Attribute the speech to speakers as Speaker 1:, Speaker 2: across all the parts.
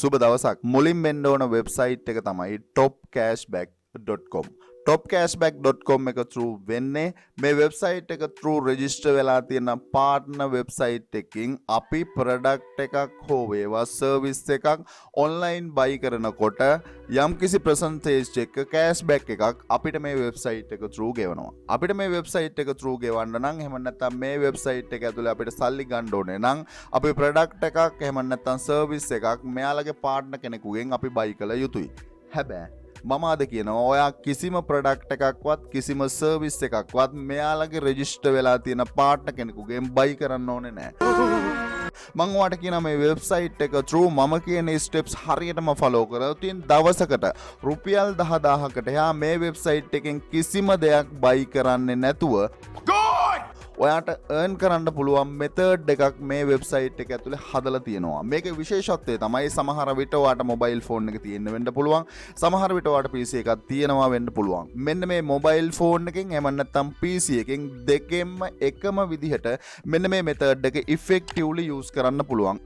Speaker 1: සුබ දවසක්. මුලින් වෙන්න ඕන වෙබ්සයිට් එක තමයි topcashback.com. topcashback.com එක through වෙන්නේ මේ වෙබ්සයිට් එක through register වෙලා තියෙන partner වෙබ්සයිට් එකකින් අපි product එකක් හෝ වේවා service එකක් online buy කරනකොට යම්කිසි percentage එක cashback එකක් අපිට මේ වෙබ්සයිට් එක through ගෙවනවා. අපිට මේ වෙබ්සයිට් එක through ගෙවන්න නම් එහෙම නැත්නම් මේ වෙබ්සයිට් එක ඇතුලේ අපිට සල්ලි ගන්න ඕනේ නම් අපි product එකක් එහෙම නැත්නම් service එකක් මෙයාලගේ partner කෙනෙකුගෙන් අපි buy කළ යුතුයි. හැබැයි මම අද කියනවා ඔයා කිසිම ප්‍රොඩක්ට් එකක්වත් කිසිම සර්විස් එකක්වත් මෙයාලගේ රෙජිස්ටර් වෙලා තියෙන පාර්ට්නර් කෙනෙකුගෙන් බයි කරන්න ඕනේ නැහැ. මම ඔයාලට කියනවා මේ වෙබ්සයිට් එක through මම කියන ස්ටෙප්ස් හරියටම ෆලෝ කරලා තියෙන දවසකට රුපියල් 10000කට එහා මේ වෙබ්සයිට් එකෙන් කිසිම දෙයක් බයි කරන්නේ නැතුව ඔයාට earn කරන්න පුළුවන් method එකක් මේ වෙබ්සයිට් එක ඇතුලේ හදලා තියෙනවා. මේකේ විශේෂත්වය තමයි සමහර විට ඔයාට mobile phone එක තියෙන්න වෙන්න පුළුවන්. සමහර විට ඔයාට PC එකක් තියෙනවා වෙන්න පුළුවන්. මෙන්න මේ mobile phone එකෙන් එහෙම නැත්නම් PC එකෙන් දෙකෙන්ම එකම විදිහට මෙන්න මේ method එක effectively use කරන්න පුළුවන්.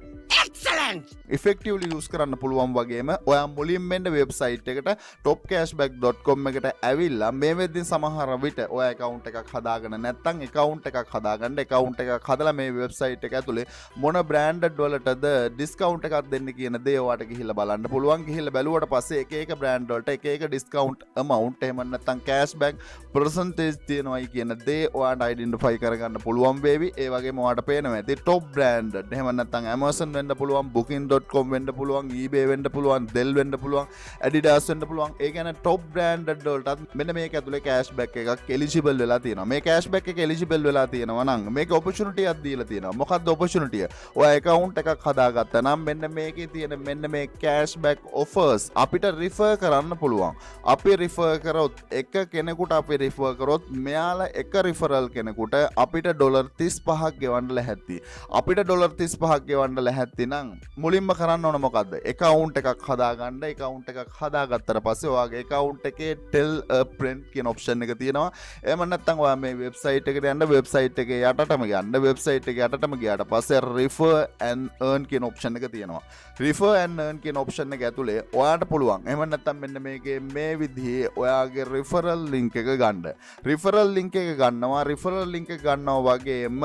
Speaker 1: effectively use කරන්න පුළුවන් වගේම ඔයා මුලින්ම එන්න වෙබ්සයිට් එකට topcashback.com එකට ඇවිල්ලා මේ වෙද්දී සමහර විට ඔයා account එකක් හදාගෙන නැත්නම් account එකක් හදාගන්න account එකක් හදලා මේ වෙබ්සයිට් එක ඇතුලේ මොන branded වලටද discount එකක් දෙන්න කියන දේ ඔයාට ගිහිල්ලා බලන්න පුළුවන්. ගිහිල්ලා බැලුවට පස්සේ එක එක brand වලට එක එක discount amount එහෙම නැත්නම් cashback percentage තියෙනවායි කියන දේ ඔයාට identify කරගන්න පුළුවන් වේවි. ඒ වගේම ඔයාට පේනවා ඇති top branded එහෙම නැත්නම් Amazon වෙන්න පුළුවන්, booking.com වෙන්න පුළුවන්, eBay වෙන්න පුළුවන්, Dell වෙන්න පුළුවන්, Adidas වෙන්න පුළුවන්. ඒ කියන්නේ top branded වලටත් මෙන්න මේක ඇතුලේ cashback එකක් eligible වෙලා තියෙනවා. මේ cashback එක eligible වෙලා තියෙනවා නම් මේක opportunity එකක් දීලා තියෙනවා. මොකක්ද opportunity එක? ඔයා account එකක් හදාගත්තා නම් මෙන්න මේකේ තියෙන මෙන්න මේ cashback offers අපිට refer කරන්න පුළුවන්. අපි refer කරොත් එක කෙනෙකුට අපි refer කරොත් මෙයාලා එක referral කෙනෙකුට අපිට $35ක් ගෙවන්න ලැහැත්ති. අපිට $35ක් ගෙවන්න ලැහැත්ති නම් මුලින්ම කරන්න ඕන මොකද්ද? account එකක් හදාගන්න. account එකක් හදාගත්තට පස්සේ ඔයාගේ account එකේ tell a friend කියන option එක තියෙනවා. එහෙම නැත්නම් ඔයා මේ website එකට යන්න, website එකේ යටටම යන්න, website එකේ යටටම ගියාට පස්සේ refer and earn කියන option එක තියෙනවා. refer and earn කියන option එක ඇතුලේ ඔයාට පුළුවන්. එහෙම නැත්නම් මෙන්න මේකේ මේ විදිහේ ඔයාගේ referral link එක ගන්න. referral link එක ගන්නවා. referral link එක ගන්නවා වගේම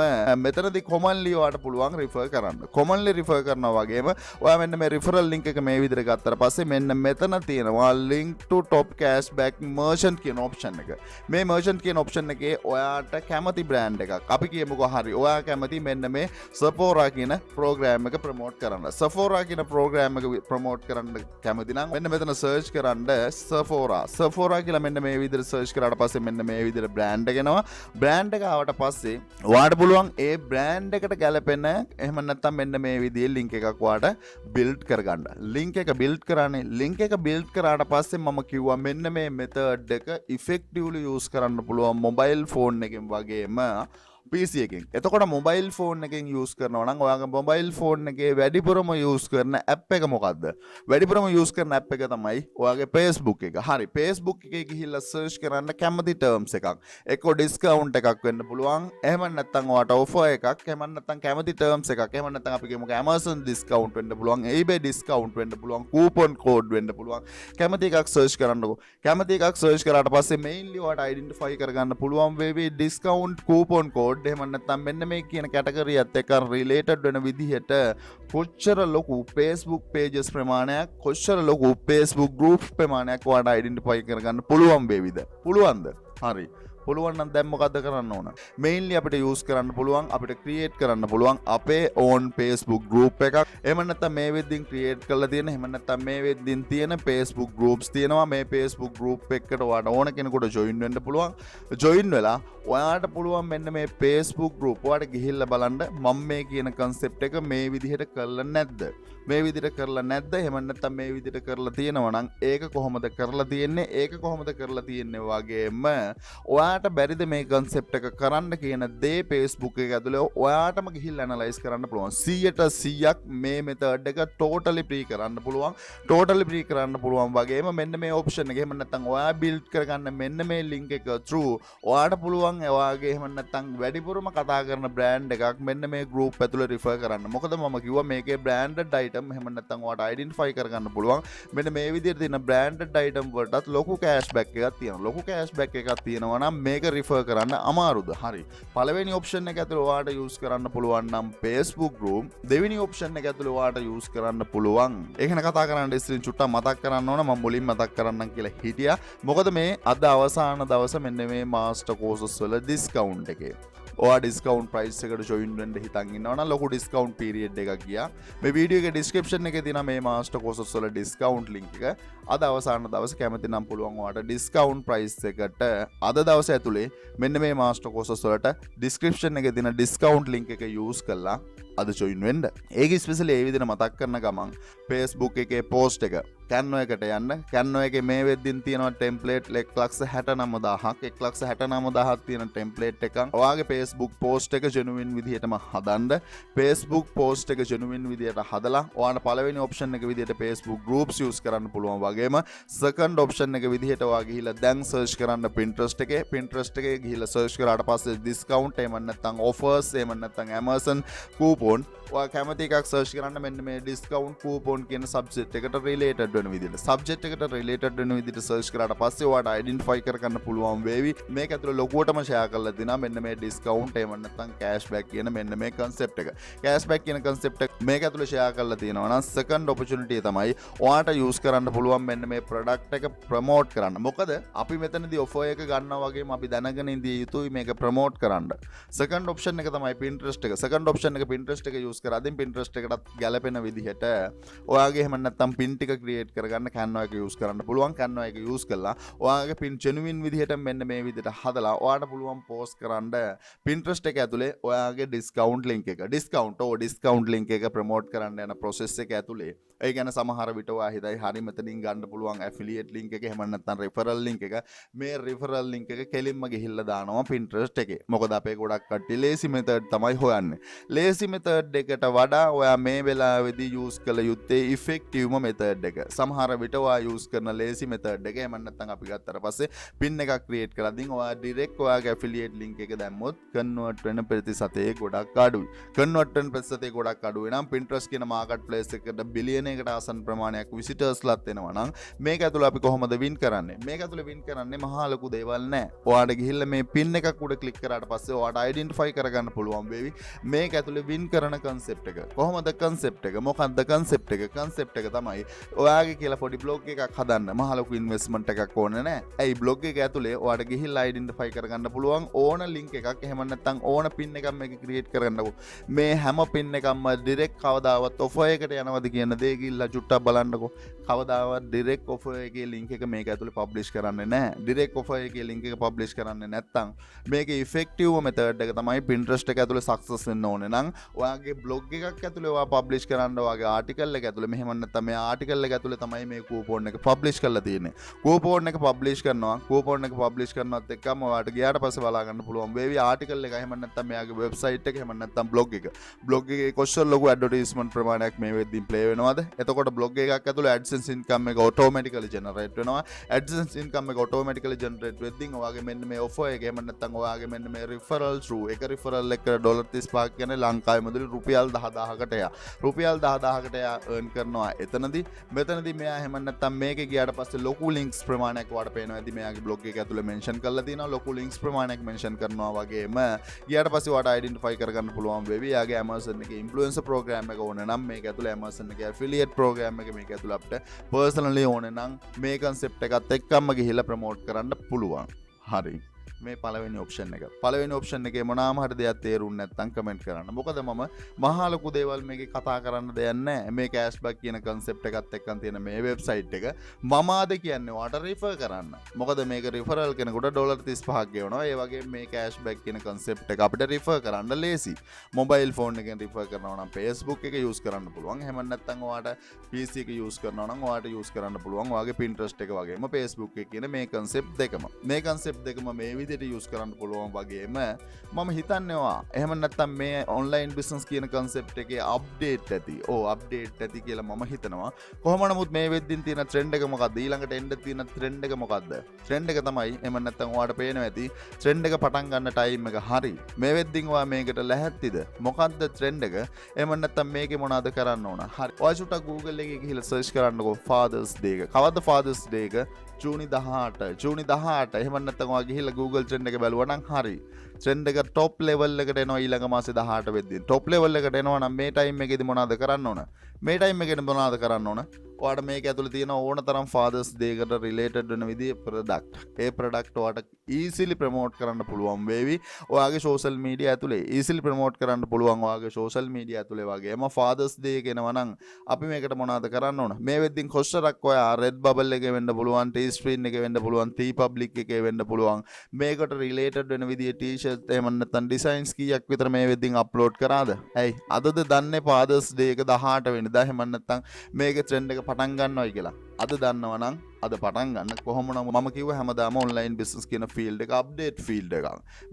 Speaker 1: මෙතනදී commonly ඔයාට පුළුවන් refer කරන්න. commonly refer කරනවා වගේම ඔයා මෙන්න මේ referral link එක මේ විදිහට ගත්තට පස්සේ මෙන්න මෙතන තියෙනවා link to top cashback merchant කියන option එක. මේ merchant කියන option එකේ ඔයාට කැමති brand එකක්. අපි කියමුකෝ හරි ඔයා කැමති මෙන්න මේ Sephora කියන program එක promote කරන්න. Sephora කියන program එක promote කරන්න කැමති නම් මෙන්න මෙතන search කරන්න Sephora. Sephora කියලා මෙන්න මේ විදිහට search කරාට පස්සේ මෙන්න මේ විදිහට brand එක එනවා. brand එක ආවට පස්සේ ඔයාට පුළුවන් ඒ brand එකට ගැලපෙන එහෙම නැත්නම් මෙන්න මේ විදිහේ link එකක් ඔයාට build කරගන්න. link එක build කරන්නේ link එක build කරාට පස්සේ මම කිව්වා මෙන්න මේ method එක effectively use කරන්න පුළුවන් mobile phone එකෙන් වගේම PC එකෙන්. එතකොට mobile phone එකෙන් use කරනවා නම් ඔයාගේ mobile phone එකේ වැඩිපුරම use කරන app එක මොකද්ද? වැඩිපුරම use කරන app එක තමයි ඔයාගේ Facebook එක. හරි. Facebook එකේ ගිහිල්ලා search කරන්න කැමති terms එකක්. එක්ක discount එකක් වෙන්න පුළුවන්. එහෙම නැත්නම් ඔයාට offer එකක්. එහෙම නැත්නම් කැමති terms එකක්. එහෙම නැත්නම් අපි කියමුකෝ Amazon discount වෙන්න පුළුවන්. eBay discount වෙන්න පුළුවන්. coupon code වෙන්න පුළුවන්. කැමති එකක් search කරන්නකෝ. කැමති එකක් search කරාට පස්සේ mainly ඔයාට identify කරගන්න පුළුවන් වේවි discount coupon code එහෙම නැත්නම් මෙන්න මේ කියන කැටගරියත් එක්ක රිලේටඩ් වෙන විදිහට කොච්චර ලොකු Facebook pages ප්‍රමාණයක් කොච්චර ලොකු Facebook groups ප්‍රමාණයක් ඔයාලට identify කරගන්න පුළුවන් වේවිද? පුළුවන්ද? හරි. පුළුවන් නම් දැන් මොකද්ද කරන්න ඕන? mainly අපිට use කරන්න පුළුවන් අපිට create කරන්න පුළුවන් අපේ own Facebook group එකක්. එහෙම නැත්නම් මේ වෙද්දින් create කරලා තියෙන එහෙම නැත්නම් මේ වෙද්දින් තියෙන Facebook groups තියෙනවා. මේ Facebook group එකකට ඔයාට ඕන කෙනෙකුට join වෙන්න පුළුවන්. join වෙලා ඔයාට පුළුවන් මෙන්න මේ Facebook group ඔයාට ගිහිල්ලා බලන්න මම මේ කියන concept එක මේ විදිහට කරලා නැද්ද? මේ විදිහට කරලා නැද්ද? එහෙම නැත්නම් මේ විදිහට කරලා තියෙනවා නම් ඒක කොහොමද කරලා තියෙන්නේ? ඒක කොහොමද කරලා තියෙන්නේ වගේම ඔයා ඔයාට බැරිද මේ concept එක කරන්න කියන දේ Facebook එක ඇතුලේ ඔයාටම ගිහිල්ලා analyze කරන්න පුළුවන්. 100% මේ method එක totally free කරන්න පුළුවන්. totally free කරන්න පුළුවන් වගේම මෙන්න මේ option එක එහෙම නැත්නම් ඔයා build කරගන්න මෙන්න මේ link එක through ඔයාට පුළුවන් ඔයාගේ එහෙම නැත්නම් වැඩිපුරම කතා කරන brand එකක් මෙන්න මේ group ඇතුලේ refer කරන්න. මොකද මම කිව්වා මේකේ branded item එහෙම නැත්නම් ඔයාට identify කරගන්න පුළුවන්. මෙන්න මේ විදිහට තියෙන branded item වලටත් ලොකු cashback එකක් තියෙනවා. ලොකු cashback එකක් තියෙනවා නම් මේක refer කරන්න අමාරුද? හරි. පළවෙනි option එක ඇතුලේ ඔයාට use කරන්න පුළුවන් නම් Facebook group. දෙවෙනි option එක ඇතුලේ ඔයාට use කරන්න පුළුවන්. ඒක න කතා කරන්න ඉස්සෙල්ලා චුට්ටක් මතක් කරන්න ඕන මම මුලින් මතක් කරන්නම් කියලා හිටියා. මොකද මේ අද අවසාන දවස මෙන්න මේ master courses වල discount එකේ. ඔයා discount price එකට join වෙන්න හිතන් ඉන්නවා නම් ලොකු discount period එකක් ගියා. මේ වීඩියෝ එකේ description එකේ තියෙන මේ master courses වල discount link එක අද අවසාන දවසේ කැමති නම් පුළුවන් ඔයාට discount price එකට අද දවසේ ඇතුලේ මෙන්න මේ master courses වලට description එකේ තියෙන discount link එක use කරලා අද join වෙන්න. ඒක ස්පෙෂලි ඒ විදිහට මතක් කරන ගමන් Facebook එකේ post එක Canva එකට යන්න. Canva එකේ මේ වෙද්දින් තියෙනවා template 1,69,000ක් 1,69,000ක් තියෙන template එකක්. ඔයාගේ Facebook post එක genuine විදිහටම හදන්න. Facebook post එක genuine විදිහට හදලා ඔයාට පළවෙනි option එක විදිහට Facebook groups use කරන්න පුළුවන් වගේම second option එක විදිහට ඔයා ගිහිල්ලා දැන් search කරන්න Pinterest එකේ ගිහිල්ලා search කරාට පස්සේ discount එහෙම නැත්නම් offers එහෙම නැත්නම් Amazon coupon ඔයා කැමති එකක් search කරන්න මෙන්න මේ discount coupon කියන subject එකට related වෙන විදිහට subject එකට related වෙන විදිහට search කරාට පස්සේ ඔයාට identify කරගන්න පුළුවන් වේවි මේක ඇතුළේ ලොකුවටම share කරලා දිනා මෙන්න මේ discount එහෙම නැත්නම් cashback කියන මෙන්න මේ concept එක cashback කියන concept එක මේක ඇතුළේ share කරලා තියෙනවා නම් second opportunity තමයි ඔයාට use කරන්න පුළුවන් මෙන්න මේ product එක promote කරන්න මොකද අපි මෙතනදී offer එක ගන්නවා වගේම අපි දැනගෙන ඉඳී යුතුයි මේක promote කරන්න second option එක තමයි Pinterest එක second option එක Pinterest එක use කරාදින් Pinterest එකටත් ගැලපෙන විදිහට ඔයාගේ එහෙම නැත්නම් pin ටික create කරගන්න Canva එක use කරන්න පුළුවන් Canva එක use කරලා ඔයාගේ pin genuine විදිහට මෙන්න මේ විදිහට හදලා ඔයාට පුළුවන් post කරන්න Pinterest එක ඇතුලේ ඔයාගේ discount link එක discount link එක promote කරන්න යන process එක ඇතුලේ ඒ කියන්නේ සමහර විට ඔයා හිතයි හරි මෙතනින් ගන්න පුළුවන් affiliate link එක එහෙම නැත්නම් referral link එක මේ referral link එක කෙලින්ම ගිහිල්ලා දානවා Pinterest එකේ මොකද අපේ ගොඩක් කට්ටිය lazy method තමයි හොයන්නේ lazy method එකට වඩා ඔයා මේ වෙලාවේදී use කළ යුත්තේ effective method එක. සමහර විට ඔයා use කරන lazy method එක එහෙම නැත්නම් අපි ගත්තට පස්සේ pin එකක් create කරලා දින් ඔයා direct ඔයාගේ affiliate link එක දැම්මොත් convert වෙන ප්‍රතිශතය ගොඩක් අඩුයි. convert වෙන ප්‍රතිශතය ගොඩක් අඩුයි නම් Pinterest කියන marketplace එකට බිලියන එකකට ආසන්න ප්‍රමාණයක් visitors ලත් වෙනවා නම් මේක ඇතුළේ අපි කොහොමද win කරන්නේ? මේක ඇතුළේ win කරන්නේ මහා ලොකු දේවල් නෑ. ඔයාට ගිහිල්ලා මේ pin එකක් උඩ click කරාට පස්සේ ඔයාට identify කරගන්න පුළුවන් වේවි. මේක ඇතුළේ win කරන concept එක. කොහොමද concept එක? මොකක්ද concept එක? concept එක තමයි ඔයාගේ කියලා පොඩි blog එකක් හදන්න මහ ලොකු investment එකක් ඕනේ නෑ. ඇයි blog එක ඇතුලේ ඔයාට ගිහිල්ලා identify කරගන්න පුළුවන් ඕන link එකක් එහෙම නැත්නම් ඕන pin එකක් මේක create කරගන්නකො. මේ හැම pin එකක්ම direct කවදාවත් offer එකට යනවද කියන දේ ගිහිල්ලා චුට්ටක් බලන්නකො. කවදාවත් direct offer එකේ link එක මේක ඇතුලේ publish කරන්නේ නෑ. direct offer එකේ link එක publish කරන්නේ නැත්නම් මේකේ effective method එක තමයි Pinterest එක ඇතුලේ success වෙන්න ඕනේ නම් ඔයාගේ blog එකක් ඇතුලේ ඔයා publish කරන්න ඔයාගේ article එක ඇතුලේ මෙහෙම නැත්නම් මේ article එක ඇතුලේ තමයි මේ coupon එක publish කරලා තියෙන්නේ. coupon එක publish කරනවත් එක්කම ඔයාට ගියාට පස්සේ බලා ගන්න පුළුවන් වේවි article එක එහෙම නැත්නම් මෙයාගේ website එක එහෙම නැත්නම් blog එකේ කොච්චර ලොකු advertisement ප්‍රමාණයක් මේ වෙද්දී play වෙනවද? එතකොට blog එකක් ඇතුලේ AdSense income එක automatically generate වෙනවා. AdSense income එක automatically generate වෙද්දී ඔයාගේ මෙන්න මේ offer එක එහෙම නැත්නම් ඔයාගේ මෙන්න මේ referral through එක referral එක $35ක් කියන්නේ ලංකාවේ මුදල් රුපියල් 10000කට යා. රුපියල් 10000කට යා earn කරනවා. මෙතනදී මෙයා එහෙම නැත්නම් මේකේ ගියාට පස්සේ ලොකු links ප්‍රමාණයක් ඔයාලට පේනවා. ඇති මෙයාගේ blog එක ඇතුලේ mention කරලා තියෙනවා. ලොකු links ප්‍රමාණයක් mention කරනවා වගේම ගියාට පස්සේ ඔයාලට identify කරගන්න පුළුවන් වෙවි. යාගේ Amazon එකේ influencer program එක ඕනේ නම් මේක ඇතුලේ Amazon එකේ affiliate program එක මේක ඇතුලේ අපිට personally ඕනේ නම් මේ concept එකත් එක්කම ගිහිල්ලා promote කරන්න පුළුවන්. හරි. මේ පළවෙනි ඔප්ෂන් එකේ මොනවාම හරි දෙයක් තේරුන්නේ නැත්නම් කමෙන්ට් කරන්න. මොකද මම මහා ලොකු දේවල් මේකේ කතා කරන්න දෙයක් නැහැ. මේ cashback කියන concept එකත් එක්කන් තියෙන මේ website එක මම ආද කියන්නේ ඔයාට refer කරන්න. මොකද මේක referral කෙනෙකුට $35ක් ගෙවනවා. ඒ වගේම මේ cashback කියන concept එක අපිට refer කරන්න ලේසි. mobile phone එකෙන් refer කරනවා නම් Facebook එක use කරන්න පුළුවන්. එහෙම නැත්නම් ඔයාට PC එක use කරනවා නම් ඔයාට use කරන්න පුළුවන්. ඔයාගේ Pinterest එක වගේම Facebook එක කියන මේ concept දෙකම. මේ concept දෙකම මේ විදිහට යූස් කරන්න පුළුවන් වගේම මම හිතන්නවා එහෙම නැත්නම් මේ ඔන්ලයින් බිස්නස් කියන concept එකේ අප්ඩේට් ඇති. අප්ඩේට් ඇති කියලා මම හිතනවා. කොහොම නමුත් මේ වෙද්දින් තියෙන ට්‍රෙන්ඩ් එක මොකක්ද? ඊළඟට එන්න තියෙන ට්‍රෙන්ඩ් එක මොකක්ද? ට්‍රෙන්ඩ් එක තමයි එහෙම නැත්නම් ඔයාලට පේනවා ඇති ට්‍රෙන්ඩ් එක පටන් ගන්න ටයිම් එක හරි. මේ වෙද්දින් ඔයා මේකට ලැහැත්තිද? මොකක්ද ට්‍රෙන්ඩ් එක? එහෙම නැත්නම් මේකේ මොනවද කරන්න ඕන? හරි. ඔයා චුට්ටක් Google එකේ ගිහිල්ලා සර්ච් කරන්නකෝ Father's Day එක. කවද්ද Father's Day එක? ජූනි 18. ජූනි 18. එහෙම නැත්නම් ඔයා ගිහිල්ලා Google ට්‍රෙන්ඩ් එක බැලුවා නම් හරි. ට්‍රෙන්ඩ් එක টොප් ලෙවල් එකට එනවා ඊළඟ මාසේ 18 වෙද්දී. টොප් ලෙවල් එකට එනවා නම් මේ ටයිම් එකේදී මොනවද කරන්න ඕන? මේ ටයිම් එකේදී මොනවද කරන්න ඕන? ඔයාට මේක ඇතුළේ තියෙන ඕන තරම් Father's Day එකට රිලේටඩ් වෙන විදිහේ ප්‍රොඩක්ට්. ඒ ප්‍රොඩක්ට් ඔයාට ඊසිලි ප්‍රොමෝට් කරන්න පුළුවන් වේවි. ඔයාගේ සෝෂල් මීඩියා ඇතුලේ ඊසිලි ප්‍රොමෝට් කරන්න පුළුවන් ඔයාගේ සෝෂල් මීඩියා ඇතුලේ වගේම Father's Day එක එනවා නම් අපි මේකට මොනවද කරන්න ඕන? මේ වෙද්දින් කොච්චරක් ඔයා Redbubble එකේ වෙන්න පුළුවන්, Teespring එකේ වෙන්න පුළුවන්, Teepublic එකේ වෙන්න පුළුවන්. මේකට රිලේටඩ් වෙන විදිහේ t-shirt එහෙම නැත්නම් ඩිසයින්ස් කීයක් විතර මේ වෙද්දින් අප්ලෝඩ් කරාද? ඇයි? අදද දන්නේ Father's Day එක 18 වෙනිදා එහෙම නැත්නම් මේකේ ට්‍රෙන්ඩ් එක පටන් ගන්නවයි කියලා. අද දන්නවනම් අද පටන් ගන්න කොහොම නම් මම කිව්ව හැමදාම ඔන්ලයින් බිස්නස් කියන ෆීල්ඩ් එක අප්ඩේට් ෆීල්ඩ් එකක්.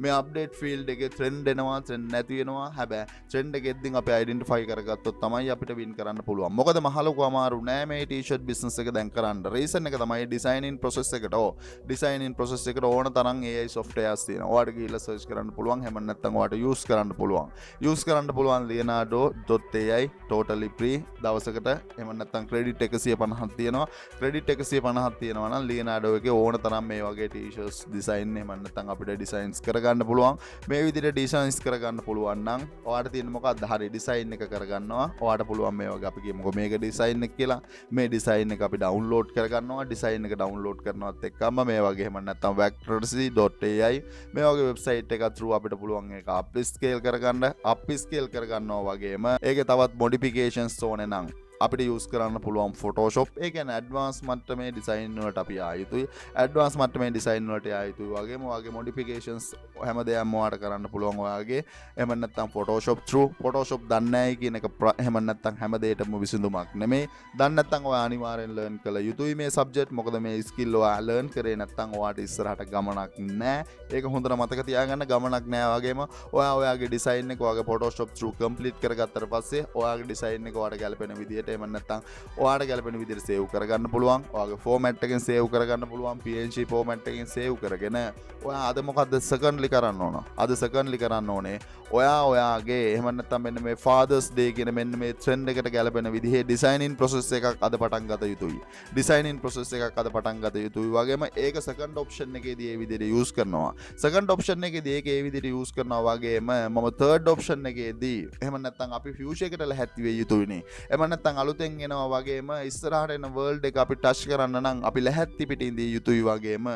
Speaker 1: මේ අප්ඩේට් ෆීල්ඩ් එකේ ට්‍රෙන්ඩ් එනවා, ට්‍රෙන්ඩ් නැති වෙනවා. හැබැයි ට්‍රෙන්ඩ් එකෙද්දින් අපි අයිඩෙන්ටිෆයි කරගත්තොත් තමයි අපිට වින් කරන්න පුළුවන්. මොකද මහලොකු අමාරු නෑ මේ ටී-ෂර්ට් බිස්නස් එක දැන් කරන්න. රීසන් එක තමයි ඩිසයිනින් ප්‍රොසෙස් එකට. ඩිසයිනින් ප්‍රොසෙස් එකට ඕන තරම් AI softwares තියෙනවා. ඔයාලට ගිහිල්ලා සර්ච් කරන්න පුළුවන්. හැම නැත්නම් ඔයාලට යූස් කරන්න පුළුවන්. යූස් කරන්න පුළුවන් leonardo.ai totally free දවසකට. එහෙම නැත්නම් ක්‍රෙඩිට් 150ක් තියෙනවා. ක්‍රෙඩිට් 150ක් තියෙනවා නම් ලියනාඩෝ එකේ ඕන තරම් මේ වගේ ටී-ෂර්ට්ස් ඩිසයින් එහෙම නැත්නම් අපිට ඩිසයින්ස් කරගන්න පුළුවන්. මේ විදිහට ඩිසයින්ස් කරගන්න පුළුවන් නම් ඔයාලට තියෙන මොකක්ද? හරි ඩිසයින් එක කරගන්නවා. ඔයාලට පුළුවන් මේ වගේ අපි කියමුකෝ මේක ඩිසයින් එක කියලා. මේ ඩිසයින් එක අපි ඩවුන්ලෝඩ් කරගන්නවා. ඩිසයින් එක ඩවුන්ලෝඩ් කරනවත් එක්කම මේ වගේ එහෙම නැත්නම් vectorcy.ai මේ වගේ වෙබ්සයිට් එකක් through අපිට පුළුවන් ඒක අප් ස්කේල් කරගන්න. අප් ස්කේල් කරගන්නවා වගේම ඒකේ තවත් මොඩිෆිකේෂන්ස් ඕනේ නම් අපිට යූස් කරන්න පුළුවන් Photoshop. ඒ කියන්නේ ඇඩ්වාන්ස් මට්ටමේ ඩිසයින් වලට අපි ආයුතුයි. ඇඩ්වාන්ස් මට්ටමේ ඩිසයින් වලට ආයුතුයි වගේම ඔයාගේ මොඩිෆිකේෂන්ස් හැමදේම ඔයාට කරන්න පුළුවන් ඔයාගේ. එහෙම නැත්නම් Photoshop through Photoshop දන්නේ නැහැ කියන එක එහෙම නැත්නම් හැමදේටම විසඳුමක් නෙමෙයි. දන්නේ නැත්නම් ඔයා අනිවාර්යෙන් ලර්න් කළ යුතුයි මේ සබ්ජෙක්ට්. මොකද මේ ස්කිල් ඔයා ලර්න් කරේ නැත්නම් ඔයාට ඉස්සරහට ගමනක් නැහැ. ඒක හොඳට මතක තියාගන්න. ගමනක් නැහැ වගේම ඔයා ඔයාගේ ඩිසයින් එක ඔයාගේ Photoshop through complete කරගත්තට පස්සේ ඔයාගේ ඩිසයින් එක ඔයාට ගැලපෙන විදියට එහෙම නැත්නම් ඔයාට ගැලපෙන විදිහට සේව් කරගන්න පුළුවන්. ඔයාගේ ෆෝමැට් එකෙන් සේව් කරගන්න පුළුවන්. PNG ෆෝමැට් එකෙන් සේව් කරගෙන ඔයා අද මොකද්ද සෙකන්ඩ්ලි කරන්න ඕන? අද සෙකන්ඩ්ලි කරන්න ඕනේ ඔයාගේ එහෙම නැත්නම් මෙන්න මේ Father's Day කියන මෙන්න මේ ට්‍රෙන්ඩ් එකට ගැලපෙන විදිහේ ඩිසයිනින් ප්‍රොසෙස් එකක් අද පටන් ගත යුතුයි. ඩිසයිනින් ප්‍රොසෙස් එකක් අද පටන් ගත යුතුයි. වගේම ඒක සෙකන්ඩ් ඔප්ෂන් එකේදී ඒ විදිහට යූස් කරනවා. සෙකන්ඩ් ඔප්ෂන් එකේදී ඒක ඒ විදිහට යූස් කරනවා වගේම මම තර්ඩ් ඔප්ෂන් එකේදී එහෙම නැත්නම් අපි ෆියුචර් එකට ලැහැත්ති වෙ යුතුයිනේ. එහෙම නැත්නම් අලුතෙන් එනවා වගේම ඉස්සරහට එන වර්ල්ඩ් එක අපි ටච් කරන්න නම් අපි ලැහැත්ති පිටින් ඉඳී යුතුයි වගේම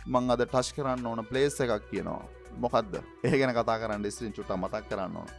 Speaker 1: මම අද ටච් කරන්න ඕන ප්ලේස් එකක් කියනවා. මොකද්ද? ඒ ගැන කතා කරන්න ඉස්සෙල්ලා චුට්ටක් මතක් කරන්න ඕන.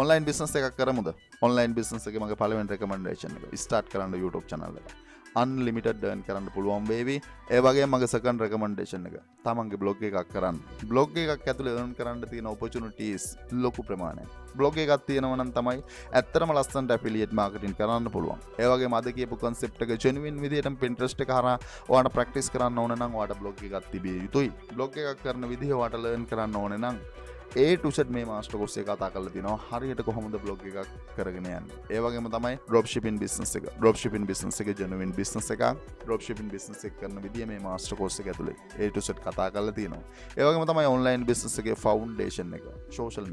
Speaker 1: ඔන්ලයින් බිස්නස් එකක් කරමුද? ඔන්ලයින් බිස්නස් එකේ මගේ පළවෙනි රෙකමෙන්ඩේෂන් එක ස්ටාර්ට් කරන්න YouTube channel එක. unlimited earn කරන්න පුළුවන් වේවි. ඒ වගේම මගේ second recommendation එක තමන්ගේ blog එකක් කරන්න. blog එකක් ඇතුලේ earn කරන්න තියෙන opportunities ලොකු ප්‍රමාණයක්. blog එකක් තියෙනවා නම් තමයි ඇත්තටම ලස්සනට affiliate marketing කරන්න පුළුවන්. ඒ වගේම අද කියපු concept එක genuine විදිහටම Pinterest එක හරහා ඔයාලා practice කරන්න ඕන නම් ඔයාට blog එකක් තිබිය යුතුයි. blog එකක් කරන විදිහ ඔයාට learn කරන්න ඕනේ නම් A to Z මේ මාස්ටර් කෝස් එක කතා කරලා තිනවා. හරියට කොහොමද බ්ලොග් එකක් කරගෙන යන්නේ. ඒ වගේම තමයි drop shipping business එක. drop shipping business එක genuine business එකක්. drop shipping business එක කරන විදිය මේ මාස්ටර් කෝස් එක ඇතුලේ A to Z කතා කරලා තිනවා. ඒ වගේම තමයි online business එකේ foundation එක. social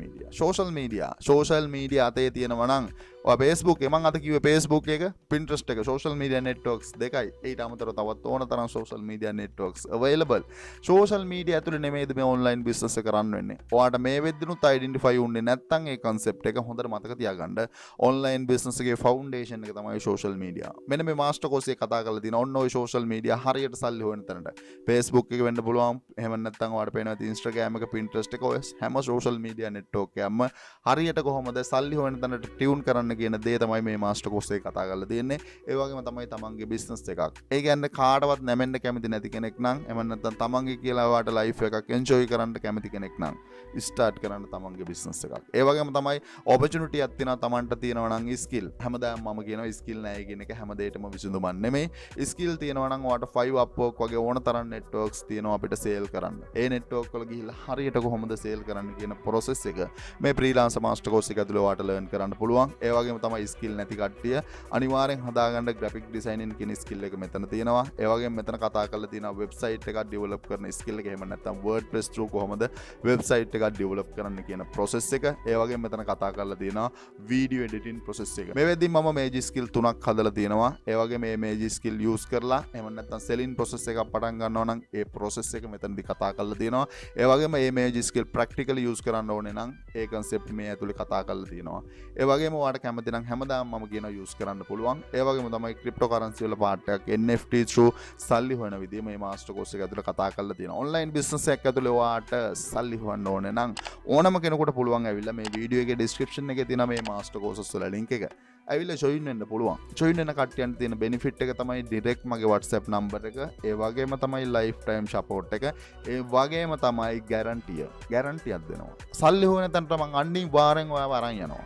Speaker 1: media අතේ තියෙනවා නම් ඔය Facebook එක මම අද කිව්වේ Facebook එක Pinterest එක social media networks දෙකයි. ඊට අමතරව තවත් ඕන තරම් social media networks available. social media ඇතුලේ නෙමෙයිද මේ online business එක රන් වෙන්නේ. ඔයාට මේ වෙද්දිනුත් identify වුණේ නැත්නම් ඒ concept එක හොඳට මතක තියාගන්න. online business එකේ foundation එක තමයි social media. මෙන්න මේ master course එක කතා කරලා තියෙන ඔන්න ඔය social media හරියට සල්ලි හොයන තැනට. Facebook එක වෙන්න පුළුවන්. එහෙම නැත්නම් ඔයාට පේනවා Instagram එක Pinterest එක ඔය හැම social media network එකක්ම හරියට කොහොමද සල්ලි හොයන තැනට tune කරන්න කරන්න කියන දේ තමයි මේ මාස්ටර් කෝස් එකේ කතා කරලා තියෙන්නේ. ඒ වගේම තමයි තමන්ගේ බිස්නස් එකක්. ඒ කියන්නේ කාටවත් නැමෙන්න කැමති නැති කෙනෙක් නම් එහෙම නැත්නම් තමන්ගේ කියලා වාට ලයිෆ් එකක් එන්ජොයි කරන්න කැමති කෙනෙක් නම් ස්ටාර්ට් කරන්න තමන්ගේ බිස්නස් එකක්. ඒ වගේම තමයි ඔපචුනිටි එකක් තියෙනවා තමන්ට තියෙනවා නම් ස්කිල්. හැමදාම මම කියනවා ස්කිල් නැහැ කියන එක හැමදේටම විසඳුමක් නෙමෙයි. ස්කිල් තියෙනවා නම් ඔයාට 5 Upwork වගේ ඕන තරම් නෙට්වර්ක්ස් තියෙනවා අපිට සේල් කරන්න. ඒ නෙට්වර්ක් වල ගිහිල්ලා හරියට කොහොමද සේල් කරන්න කියන process එක මේ ෆ්‍රීලාන්සර් මාස්ටර් කෝස් එක ඇතුළේ ඔයාට ලර්න් කරන්න පුළුවන්. ඒ වගේම තමයි ස්කිල් නැති කට්ටිය අනිවාර්යෙන් හදාගන්න ග්‍රැෆික් ඩිසයිනින් කියන ස්කිල් එක මෙතන තියෙනවා. ඒ වගේම මෙතන කතා කරලා තියෙනවා වෙබ්සයිට් එකක් ඩෙවලොප් කරන ස්කිල් එක. එහෙම නැත්නම් WordPress through කොහොමද වෙබ්සයිට් එකක් ඩෙවලොප් කරන්න කියන process එක. ඒ වගේම මෙතන කතා කරලා තියෙනවා වීඩියෝ එඩිටින් process එක. මේ වෙද්දී මම මේජි ස්කිල් 3ක් හදලා තියෙනවා. ඒ වගේ මේ මේජි ස්කිල් යූස් කරලා එහෙම නැත්නම් සෙලින් process එකක් පටන් ගන්නවා නම් ඒ process එක මෙතනදී කතා කරලා තියෙනවා. ඒ වගේම මේ මේජි ස්කිල් ප්‍රැක්ටිකලි යූස් කරන්න ඕනේ නම් ඒ concept මේ ඇතුලේ කතා කරලා තියෙනවා. ඒ වගේම ඔයාලට කැමති නම් හැමදාම මම කියනවා යූස් කරන්න පුළුවන්. ඒ වගේම තමයි ක්‍රිප්ටෝකරන්සි වල පාර්ට් එකක් NFT through සල්ලි හොයන විදිය මේ මාස්ටර් කෝස් එක ඇතුලේ කතා කරලා තියෙනවා. ඔන්ලයින් බිස්නස් එකක් ඇතුලේ ඔයාට සල්ලි හොයන්න ඕනේ නම් ඕනම කෙනෙකුට පුළුවන් ඇවිල්ලා මේ වීඩියෝ එකේ ඩිස්ක්‍රිප්ෂන් එකේ තියෙන මේ මාස්ටර් කෝසස් වල ලින්ක් එක ඇවිල්ලා ජොයින් වෙන්න පුළුවන්. ජොයින් වෙන කට්ටියන්ට තියෙන බෙනිෆිට් එක තමයි ඩිරෙක්ට් මගේ WhatsApp නම්බර් එක. ඒ වගේම තමයි ලයිෆ් ටයිම් සපෝට් එක. ඒ වගේම තමයි ගැරන්ටියක් දෙනවා. සල්ලි හොයන තැනට මං අනිවාර්යෙන් ඔයාව අරන් යනවා.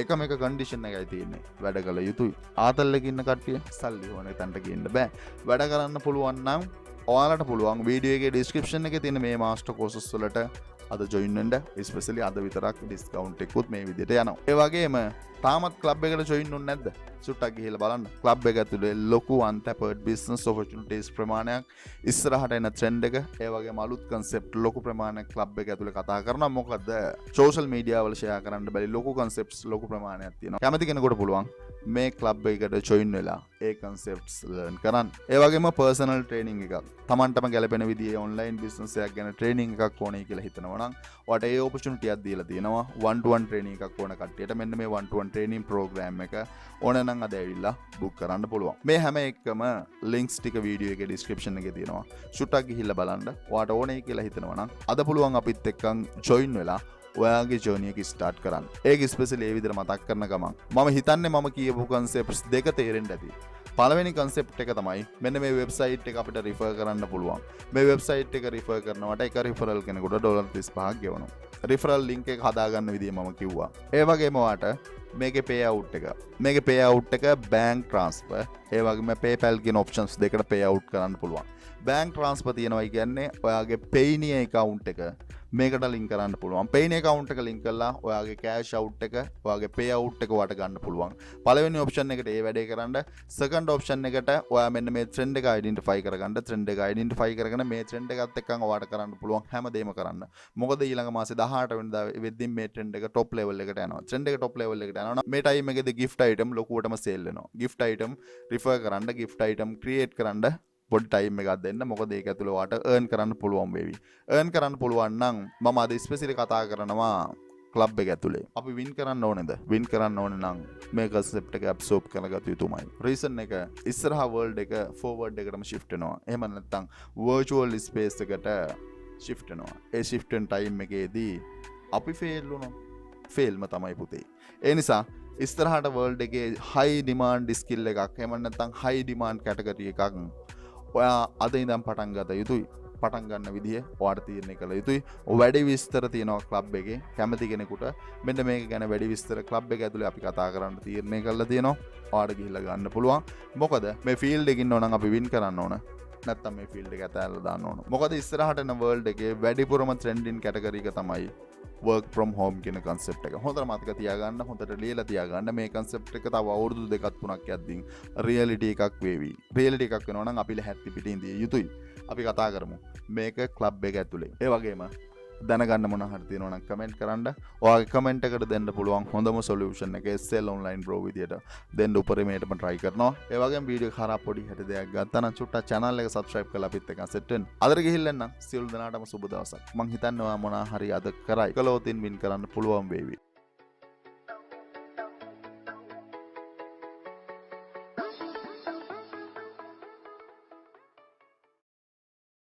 Speaker 1: එකම එක කන්ඩිෂන් එකයි තියෙන්නේ. වැඩ කළ යුතුයි. ආතල් එකේ ඉන්න කට්ටිය සල්ලි හොයන තැනට ගින්න බෑ. වැඩ කරන්න පුළුවන් නම් ඔයාලට පුළුවන් වීඩියෝ එකේ ඩිස්ක්‍රිප්ෂන් එකේ තියෙන මේ මාස්ටර් කෝසස් වලට අද ජොයින් වෙන්න. ස්පෙෂලි අද විතරක් ඩිස්කවුන්ට් එකකුත් මේ විදිහට යනවා. ඒ වගේම තාමත් ක්ලබ් එකට ජොයින් වුනේ නැද්ද? සුට්ටක් ගිහිල්ලා බලන්න. ක්ලබ් එක ඇතුලේ ලොකු untapped business opportunities ප්‍රමාණයක් ඉස්සරහට එන ට්‍රෙන්ඩ් එක, ඒ වගේම අලුත් concept ලොකු ප්‍රමාණයක් ක්ලබ් එක ඇතුලේ කතා කරනවා. මොකද social media වල share කරන්න බැරි ලොකු concepts ලොකු ප්‍රමාණයක් තියෙනවා. කැමති කෙනෙකුට පුළුවන් මේ ක්ලබ් එකකට ජොයින් වෙලා ඒ concepts learn කරන්න. ඒ වගේම personal training එකක් තමන්ටම ගැලපෙන විදිහේ online business එකක් ගැන training එකක් ඕනේ කියලා හිතනවා නම් ඔයාට ඒ opportunity එකක් දීලා තියෙනවා. one to one training එකක් ඕන කට්ටියට මෙන්න මේ one to one training program එක ඕන නම් අද ඇවිල්ලා book කරන්න පුළුවන්. මේ හැම එකම links ටික වීඩියෝ එකේ description එකේ තියෙනවා. සුට්ටක් ගිහිල්ලා බලන්න. ඔයාට ඕනේ කියලා හිතනවා නම් අද පුළුවන් අපිත් එක්කන් join වෙලා ඔයාගේ ජර්නි එක ස්ටාර්ට් කරන්න. ඒක ස්පෙෂලි ඒ විදිහට මතක් කරන ගමන් මම හිතන්නේ මම කියපු concepts දෙක තේරෙන්න ඇති. පළවෙනි concept එක තමයි මෙන්න මේ වෙබ්සයිට් එක අපිට refer කරන්න පුළුවන්. මේ වෙබ්සයිට් එක refer කරනවට එක referral කෙනෙකුට $35ක් ගෙවනවා. referral link එක හදාගන්න විදිය මම කිව්වා. ඒ වගේම ඔයාට මේකේ payout එක bank transfer ඒ වගේම PayPal කියන options දෙකට payout කරන්න පුළුවන්. bank transfer තියෙනවා කියන්නේ ඔයාගේ Payoneer account එක මේකට ලින්ක් කරන්න පුළුවන්. Payoneer account එක ලින්ක් කරලා ඔයාගේ cash out එක ඔයාගේ payout එක වට ගන්න පුළුවන්. පළවෙනි option එකට ඒ වැඩේ කරන්න. second option එකට ඔයා මෙන්න මේ trend එක identify කරගන්න. trend එක identify කරගෙන මේ trend එකත් එක්කම ඔයාට කරන්න පුළුවන් හැමදේම කරන්න. මොකද ඊළඟ මාසේ 18 වෙනිදා වෙද්දී මේ trend එක top level එකට යනවා. trend එක top level එකට යනවා. මේ time එකේදී gift item ලොකුවටම sale වෙනවා. gift item refer කරන්න, gift item create කරන්න පොඩි ටයිම් එකක් දෙන්න. මොකද ඒක ඇතුළේ ඔයාට earn කරන්න පුළුවන් වේවි. earn කරන්න පුළුවන් නම් මම අද ස්පෙෂලි කතා කරනවා ක්ලබ් එක ඇතුලේ. අපි win කරන්න ඕනේද? win කරන්න ඕනේ නම් මේ concept එක absorb කරගත යුතුමයි. reason එක ඉස්සරහා world එක forward එකටම shift වෙනවා. එහෙම නැත්නම් virtual space එකට shift වෙනවා. ඒ shift වෙන time එකේදී අපි fail වුණා. failම තමයි පුතේ. ඒ නිසා ඉස්සරහට world එකේ high demand skill එකක් එහෙම නැත්නම් high demand category එකක් ඔයා අද ඉඳන් පටන් ගත යුතුයි. පටන් ගන්න විදිය ඔයාට තීරණය කළ යුතුයි. වැඩි විස්තර තියෙනවා ක්ලබ් එකේ. කැමති කෙනෙකුට මෙන්න මේක ගැන වැඩි විස්තර ක්ලබ් එක ඇතුලේ අපි කතා කරන්න තීරණය කළා තියෙනවා. ඔයාට ගිහිල්ලා ගන්න පුළුවන්. මොකද මේ ෆීල්ඩ් එකේ ඉන්න නම් අපි වින් කරන්න ඕන. නැත්තම් මේ ෆීල්ඩ් එක ඇතැල්ලා දාන්න ඕන. මොකද ඉස්සරහට එන වර්ල්ඩ් එකේ වැඩිපුරම ට්‍රෙන්ඩින් කැටගරි එක තමයි work from home කියන concept එක. හොඳට මතක තියාගන්න, හොඳට ලියලා තියාගන්න. මේ concept එක තව අවුරුදු 2-3ක් යද්දී reality එකක් වේවි. reality එකක් වෙනවා නම් අපි ලැහැත්ති පිටින් ඉඳී යුතුයි. අපි කතා කරමු මේක club එක ඇතුලේ. ඒ වගේම දැනගන්න මොන හරි තියෙනවා නම් කමෙන්ට් කරන්න. ඔයාගේ කමෙන්ට් එකට දෙන්න පුළුවන් හොඳම සොලියුෂන් එක SL online pro විදියට දෙන්න උපරිමයටම try කරනවා. ඒ වගේම වීඩියෝ එක හරහා පොඩි හැට දෙයක් ගත්තා නම් චුට්ටක් channel එක subscribe කරලා අපිත් එක්ක set වෙන්න. අදට ගිහිල්ලා නම් සියලු දෙනාටම සුබ දවසක්. මං හිතන්නේ ඔයා මොනා හරි අද කරයි. කළොතින් win කරන්න පුළුවන් වේවි.